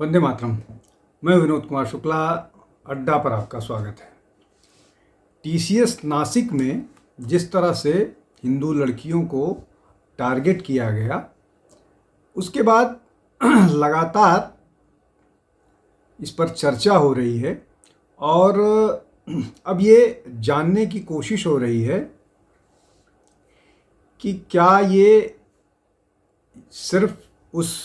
वंदे मातरम। मैं विनोद कुमार शुक्ला, अड्डा पर आपका स्वागत है। टीसीएस नासिक में जिस तरह से हिंदू लड़कियों को टारगेट किया गया, उसके बाद लगातार इस पर चर्चा हो रही है और अब ये जानने की कोशिश हो रही है कि क्या ये सिर्फ उस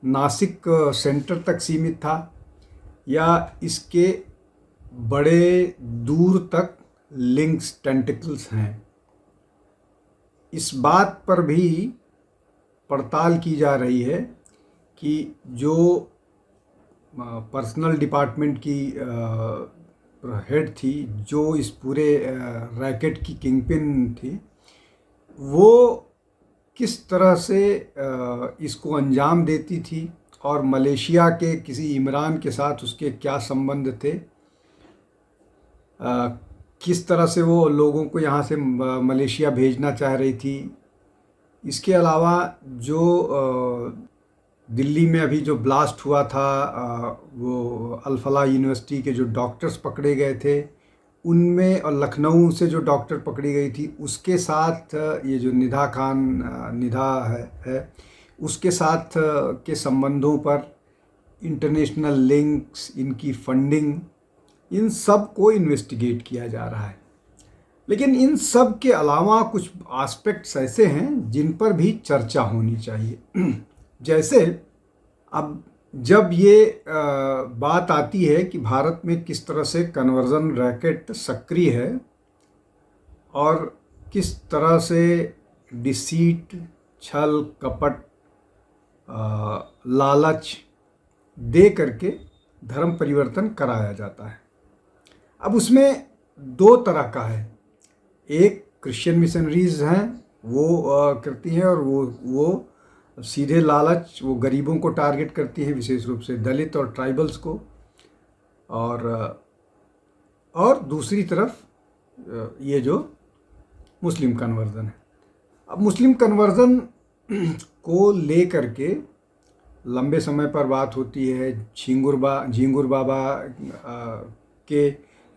नासिक सेंटर तक सीमित था या इसके बड़े दूर तक लिंक्स, टेंटिकल्स हैं। इस बात पर भी पड़ताल की जा रही है कि जो पर्सनल डिपार्टमेंट की हेड थी, जो इस पूरे रैकेट की किंगपिन थी, वो किस तरह से इसको अंजाम देती थी और मलेशिया के किसी इमरान के साथ उसके क्या संबंध थे, किस तरह से वो लोगों को यहाँ से मलेशिया भेजना चाह रही थी। इसके अलावा जो दिल्ली में अभी जो ब्लास्ट हुआ था, वो अल-फलाह यूनिवर्सिटी के जो डॉक्टर्स पकड़े गए थे उनमें, और लखनऊ से जो डॉक्टर पकड़ी गई थी उसके साथ ये जो निधा खान निधा है उसके साथ के संबंधों पर, इंटरनेशनल लिंक्स, इनकी फंडिंग, इन सब को इन्वेस्टिगेट किया जा रहा है। लेकिन इन सब के अलावा कुछ एस्पेक्ट्स ऐसे हैं जिन पर भी चर्चा होनी चाहिए। जैसे अब जब ये बात आती है कि भारत में किस तरह से कन्वर्जन रैकेट सक्रिय है और किस तरह से डिसीट, छल, कपट, लालच दे करके धर्म परिवर्तन कराया जाता है। अब उसमें दो तरह का है। एक क्रिश्चियन मिशनरीज हैं, वो करती हैं, और वो सीधे लालच, वो गरीबों को टारगेट करती हैं, विशेष रूप से दलित और ट्राइबल्स को। और दूसरी तरफ ये जो मुस्लिम कन्वर्जन है। अब मुस्लिम कन्वर्जन को ले करके लंबे समय पर बात होती है। झिंगुर बाबा के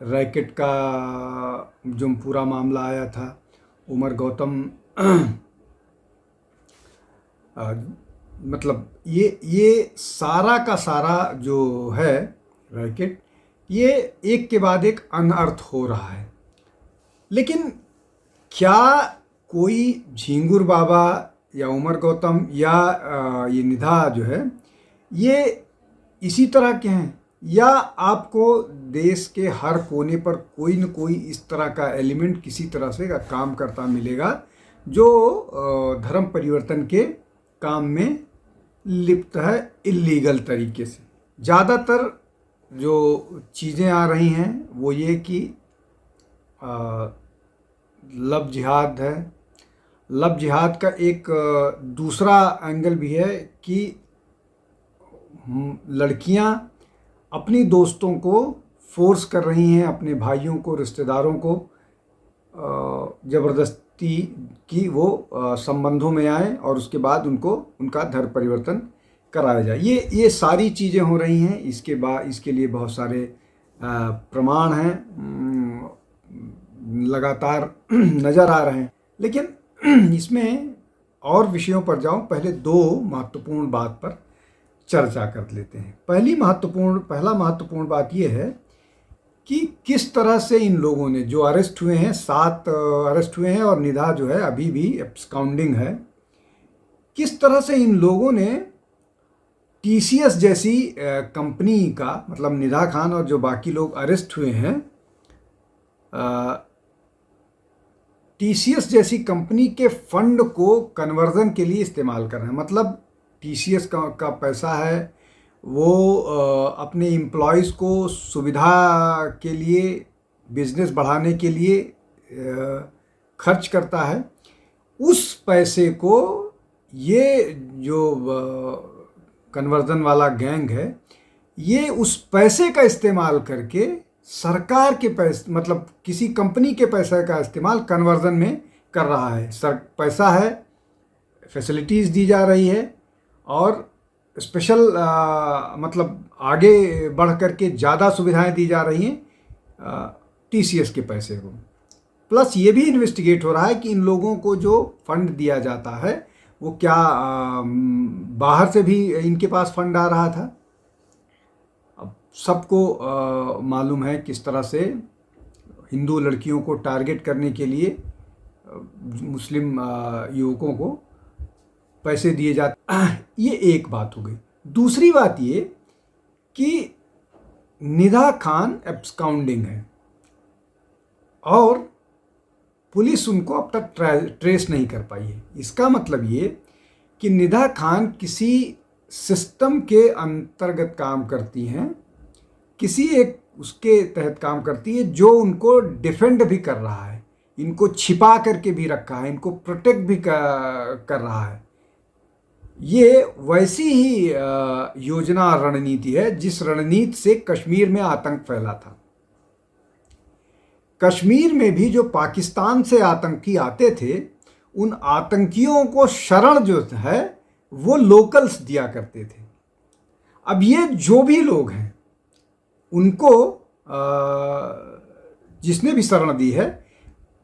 रैकेट का जो पूरा मामला आया था, उमर गौतम मतलब ये सारा का सारा जो है रैकेट, ये एक के बाद एक अनर्थ हो रहा है। लेकिन क्या कोई झिंगुर बाबा या उमर गौतम या ये निधा जो है, ये इसी तरह के हैं, या आपको देश के हर कोने पर कोई न कोई इस तरह का एलिमेंट किसी तरह से का काम करता मिलेगा जो धर्म परिवर्तन के काम में लिप्त है, इल्लीगल तरीके से। ज़्यादातर जो चीज़ें आ रही हैं वो ये कि लव जिहाद है। लव जिहाद का एक दूसरा एंगल भी है कि लड़कियां अपनी दोस्तों को फोर्स कर रही हैं, अपने भाइयों को, रिश्तेदारों को ज़बरदस्ती कि वो संबंधों में आए और उसके बाद उनका धर्म परिवर्तन कराया जाए। ये सारी चीज़ें हो रही हैं। इसके लिए बहुत सारे प्रमाण हैं, लगातार नज़र आ रहे हैं। लेकिन इसमें और विषयों पर जाऊं, पहले दो महत्वपूर्ण बात पर चर्चा कर लेते हैं। पहला महत्वपूर्ण बात यह है कि किस तरह से इन लोगों ने, जो अरेस्ट हुए हैं, 7 अरेस्ट हुए हैं और निधा जो है अभी भी एब्सकाउंडिंग है, किस तरह से इन लोगों ने टीसीएस जैसी कंपनी का, मतलब निधा खान और जो बाकी लोग अरेस्ट हुए हैं, टीसीएस जैसी कंपनी के फंड को कन्वर्जन के लिए इस्तेमाल कर रहे हैं। मतलब टीसीएस का पैसा है, वो अपने एम्प्लॉयज़ को सुविधा के लिए, बिजनेस बढ़ाने के लिए खर्च करता है। उस पैसे को ये जो कन्वर्जन वाला गैंग है, ये उस पैसे का इस्तेमाल करके सरकार के पैसे, मतलब किसी कंपनी के पैसे का इस्तेमाल कन्वर्जन में कर रहा है। पैसा है, फैसिलिटीज़ दी जा रही है और स्पेशल मतलब आगे बढ़ करके ज़्यादा सुविधाएं दी जा रही हैं टीसीएस के पैसे को। प्लस ये भी इन्वेस्टिगेट हो रहा है कि इन लोगों को जो फंड दिया जाता है वो क्या बाहर से भी इनके पास फंड आ रहा था। अब सबको मालूम है किस तरह से हिंदू लड़कियों को टारगेट करने के लिए मुस्लिम युवकों को पैसे दिए जाते। ये एक बात हो गई। दूसरी बात ये कि निदा खान एब्सकाउंडिंग है और पुलिस उनको अब तक ट्रेस नहीं कर पाई है। इसका मतलब ये कि निदा खान किसी सिस्टम के अंतर्गत काम करती हैं, किसी एक उसके तहत काम करती है जो उनको डिफेंड भी कर रहा है, इनको छिपा करके भी रखा है, इनको प्रोटेक्ट भी कर रहा है। ये वैसी ही योजना रणनीति है जिस रणनीति से कश्मीर में आतंक फैला था। कश्मीर में भी जो पाकिस्तान से आतंकी आते थे, उन आतंकियों को शरण जो है वो लोकल्स दिया करते थे। अब ये जो भी लोग हैं उनको जिसने भी शरण दी है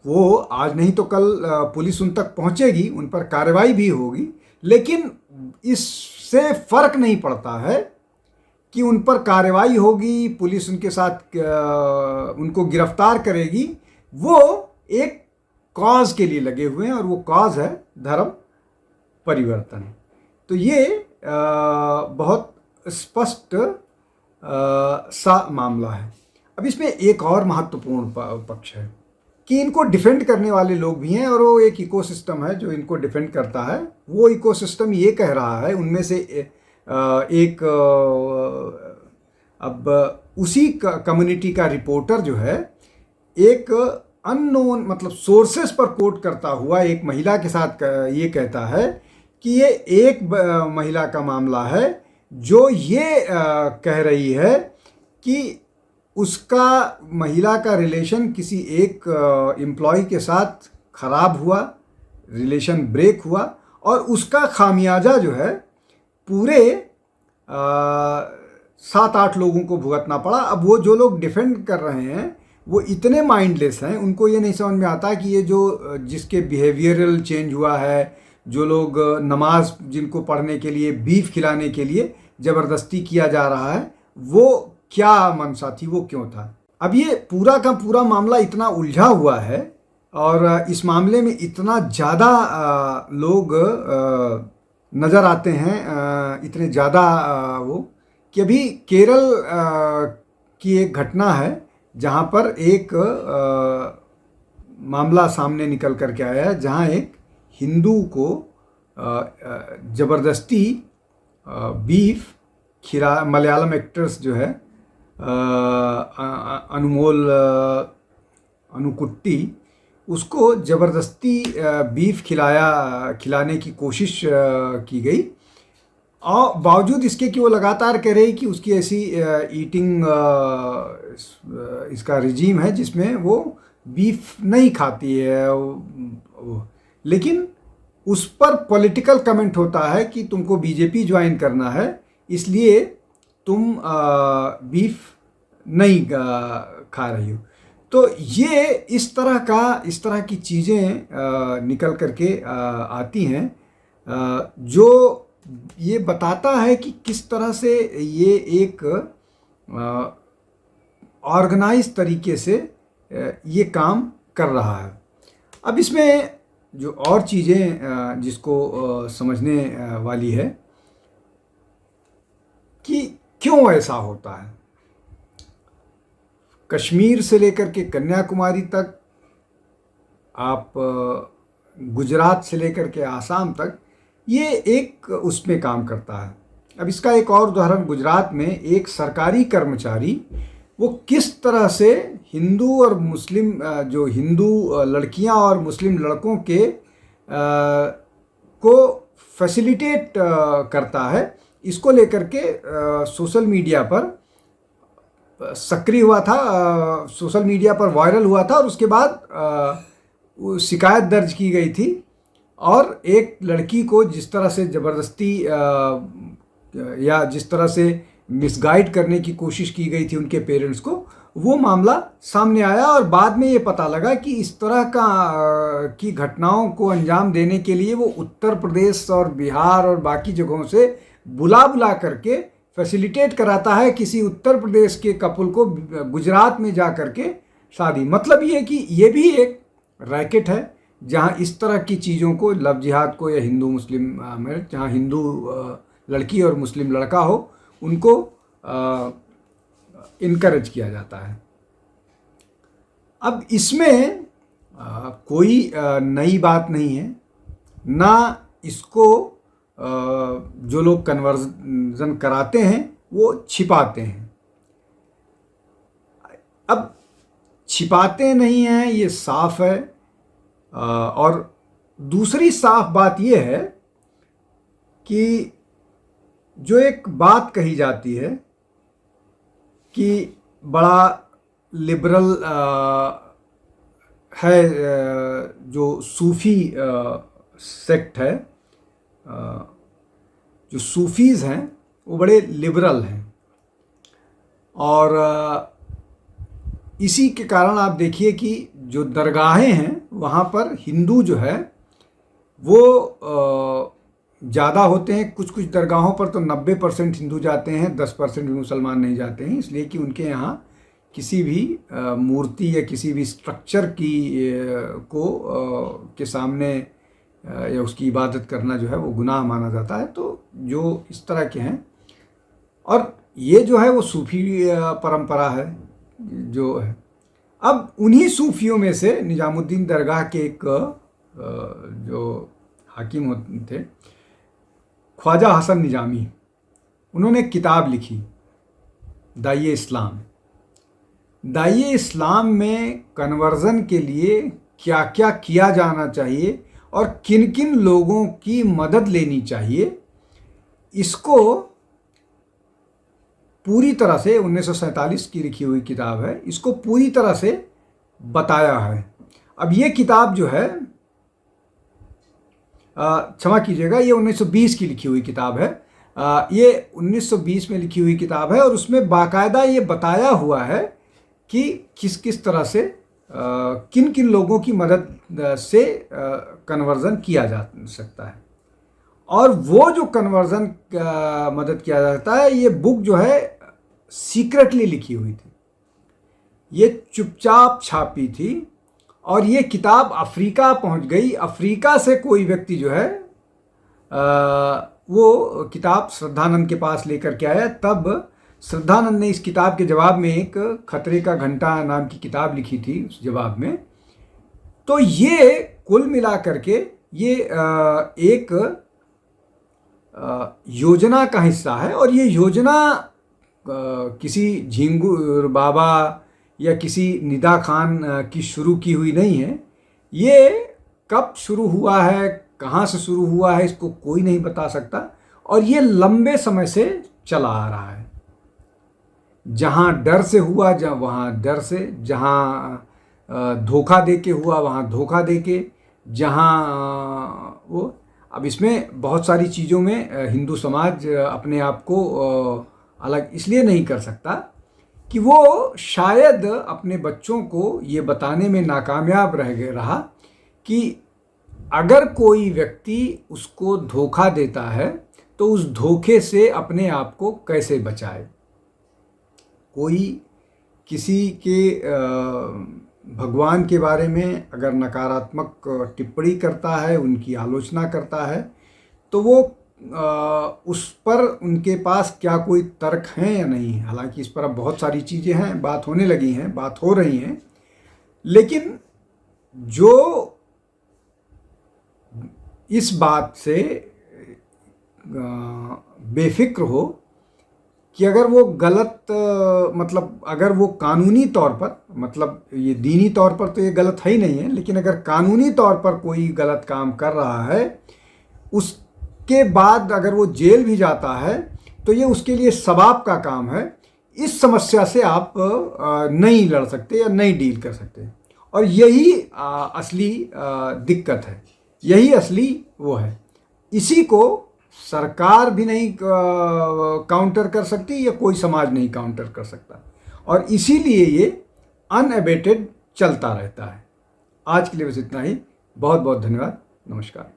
वो आज नहीं तो कल पुलिस उन तक पहुंचेगी, उन पर कार्रवाई भी होगी, लेकिन इससे फर्क नहीं पड़ता है कि उन पर कार्रवाई होगी, पुलिस उनके साथ उनको गिरफ्तार करेगी। वो एक कॉज के लिए लगे हुए हैं और वो कॉज है धर्म परिवर्तन। तो ये बहुत स्पष्ट सा मामला है। अब इसमें एक और महत्वपूर्ण पक्ष है कि इनको डिफेंड करने वाले लोग भी हैं और वो एक इकोसिस्टम है जो इनको डिफेंड करता है। वो इकोसिस्टम ये कह रहा है, उनमें से एक अब उसी कम्युनिटी का रिपोर्टर जो है एक अननोन मतलब सोर्सेस पर कोट करता हुआ एक महिला के साथ ये कहता है कि ये एक महिला का मामला है जो ये कह रही है कि उसका महिला का रिलेशन किसी एक एम्प्लॉय के साथ ख़राब हुआ, रिलेशन ब्रेक हुआ और उसका खामियाजा जो है पूरे 7-8 लोगों को भुगतना पड़ा। अब वो जो लोग डिफेंड कर रहे हैं वो इतने माइंडलेस हैं, उनको ये नहीं समझ में आता कि ये जो जिसके बिहेवियरल चेंज हुआ है, जो लोग नमाज जिनको पढ़ने के लिए बीफ खिलाने के लिए ज़बरदस्ती किया जा रहा है, वो क्या मनसा थी, वो क्यों था। अब ये पूरा का पूरा मामला इतना उलझा हुआ है और इस मामले में इतना ज़्यादा लोग नज़र आते हैं, इतने ज़्यादा वो कि अभी केरल की एक घटना है जहाँ पर एक मामला सामने निकल कर के आया है, जहाँ एक हिंदू को ज़बरदस्ती बीफ खिला, मलयालम एक्ट्रेस जो है अनुमोल अनुकुट्टी, उसको ज़बरदस्ती बीफ खिलाने की कोशिश की गई और बावजूद इसके कि वो लगातार कह रही कि उसकी ऐसी ईटिंग इसका रिजीम है जिसमें वो बीफ नहीं खाती है, लेकिन उस पर पॉलिटिकल कमेंट होता है कि तुमको बीजेपी ज्वाइन करना है इसलिए तुम बीफ नहीं खा रही हो। तो ये इस तरह की चीज़ें निकल करके आती हैं जो ये बताता है कि किस तरह से ये एक ऑर्गेनाइज तरीके से ये काम कर रहा है। अब इसमें जो और चीज़ें जिसको समझने वाली है कि क्यों ऐसा होता है। कश्मीर से लेकर के कन्याकुमारी तक, आप गुजरात से लेकर के आसाम तक, ये एक उसमें काम करता है। अब इसका एक और उदाहरण, गुजरात में एक सरकारी कर्मचारी वो किस तरह से हिंदू और मुस्लिम जो हिंदू लड़कियां और मुस्लिम लड़कों के को फैसिलिटेट करता है, इसको लेकर के सोशल मीडिया पर सक्रिय हुआ था, सोशल मीडिया पर वायरल हुआ था और उसके बाद शिकायत दर्ज की गई थी। और एक लड़की को जिस तरह से ज़बरदस्ती या जिस तरह से मिसगाइड करने की कोशिश की गई थी उनके पेरेंट्स को, वो मामला सामने आया और बाद में ये पता लगा कि इस तरह की घटनाओं को अंजाम देने के लिए वो उत्तर प्रदेश और बिहार और बाकी जगहों से बुला बुला करके फैसिलिटेट कराता है किसी उत्तर प्रदेश के कपल को गुजरात में जा करके शादी। मतलब ये कि ये भी एक रैकेट है जहाँ इस तरह की चीज़ों को, लव जिहाद को या हिंदू मुस्लिम मैरिज, जहाँ हिंदू लड़की और मुस्लिम लड़का हो, उनको इनकरेज किया जाता है। अब इसमें कोई नई बात नहीं है, ना इसको जो लोग कन्वर्जन कराते हैं वो छिपाते हैं। अब छिपाते नहीं हैं, ये साफ है। और दूसरी साफ बात ये है कि जो एक बात कही जाती है कि बड़ा लिबरल है, जो सूफ़ी सेक्ट है, जो सूफ़ीज़ हैं वो बड़े लिबरल हैं, और इसी के कारण आप देखिए कि जो दरगाहें हैं वहाँ पर हिंदू जो है वो ज़्यादा होते हैं। कुछ कुछ दरगाहों पर तो 90% हिंदू जाते हैं, 10% मुसलमान नहीं जाते हैं, इसलिए कि उनके यहाँ किसी भी मूर्ति या किसी भी स्ट्रक्चर के सामने या उसकी इबादत करना जो है वो गुनाह माना जाता है। तो जो इस तरह के हैं, और ये जो है वो सूफ़ी परंपरा है जो है। अब उन्हीं सूफियों में से निजामुद्दीन दरगाह के एक जो हाकिम होते थे, ख्वाजा हसन निजामी, उन्होंने एक किताब लिखी, दाइए इस्लाम। दाइए इस्लाम में कन्वर्ज़न के लिए क्या क्या किया जाना चाहिए और किन किन लोगों की मदद लेनी चाहिए, इसको पूरी तरह से 1947 की लिखी हुई किताब है, इसको पूरी तरह से बताया है। अब ये किताब जो है, क्षमा कीजिएगा, ये 1920 की लिखी हुई किताब है। ये 1920 में लिखी हुई किताब है और उसमें बाकायदा ये बताया हुआ है कि किस किस तरह से किन किन लोगों की मदद से कन्वर्ज़न किया जा सकता है। और वो जो कन्वर्ज़न मदद किया जाता है, ये बुक जो है सीक्रेटली लिखी हुई थी, ये चुपचाप छापी थी, और ये किताब अफ्रीका पहुंच गई। अफ्रीका से कोई व्यक्ति जो है वो किताब श्रद्धानंद के पास लेकर के आया। तब श्रद्धानंद ने इस किताब के जवाब में एक खतरे का घंटा नाम की किताब लिखी थी उस जवाब में। तो ये कुल मिला करके ये एक योजना का हिस्सा है, और ये योजना किसी झिंगुर बाबा या किसी निदा खान की शुरू की हुई नहीं है। ये कब शुरू हुआ है, कहाँ से शुरू हुआ है, इसको कोई नहीं बता सकता, और ये लंबे समय से चला आ रहा है। जहाँ डर से हुआ वहाँ डर से, जहाँ धोखा दे के हुआ वहाँ धोखा दे के, जहाँ वो, अब इसमें बहुत सारी चीज़ों में हिंदू समाज अपने आप को अलग इसलिए नहीं कर सकता कि वो शायद अपने बच्चों को ये बताने में नाकामयाब रहा कि अगर कोई व्यक्ति उसको धोखा देता है तो उस धोखे से अपने आप को कैसे बचाए। कोई किसी के भगवान के बारे में अगर नकारात्मक टिप्पणी करता है, उनकी आलोचना करता है, तो वो उस पर उनके पास क्या कोई तर्क हैं या नहीं। हालांकि इस पर अब बहुत सारी चीज़ें हैं, बात होने लगी हैं, बात हो रही हैं, लेकिन जो इस बात से बेफिक्र हो कि अगर वो गलत, मतलब अगर वो कानूनी तौर पर, मतलब ये दीनी तौर पर तो ये गलत है ही नहीं है, लेकिन अगर कानूनी तौर पर कोई गलत काम कर रहा है, उसके बाद अगर वो जेल भी जाता है, तो ये उसके लिए सवाब का काम है। इस समस्या से आप नहीं लड़ सकते या नहीं डील कर सकते, और यही असली दिक्कत है, यही असली वो है। इसी को सरकार भी नहीं काउंटर कर सकती या कोई समाज नहीं काउंटर कर सकता, और इसीलिए ये अनअबेटेड चलता रहता है। आज के लिए बस इतना ही। बहुत बहुत धन्यवाद। नमस्कार।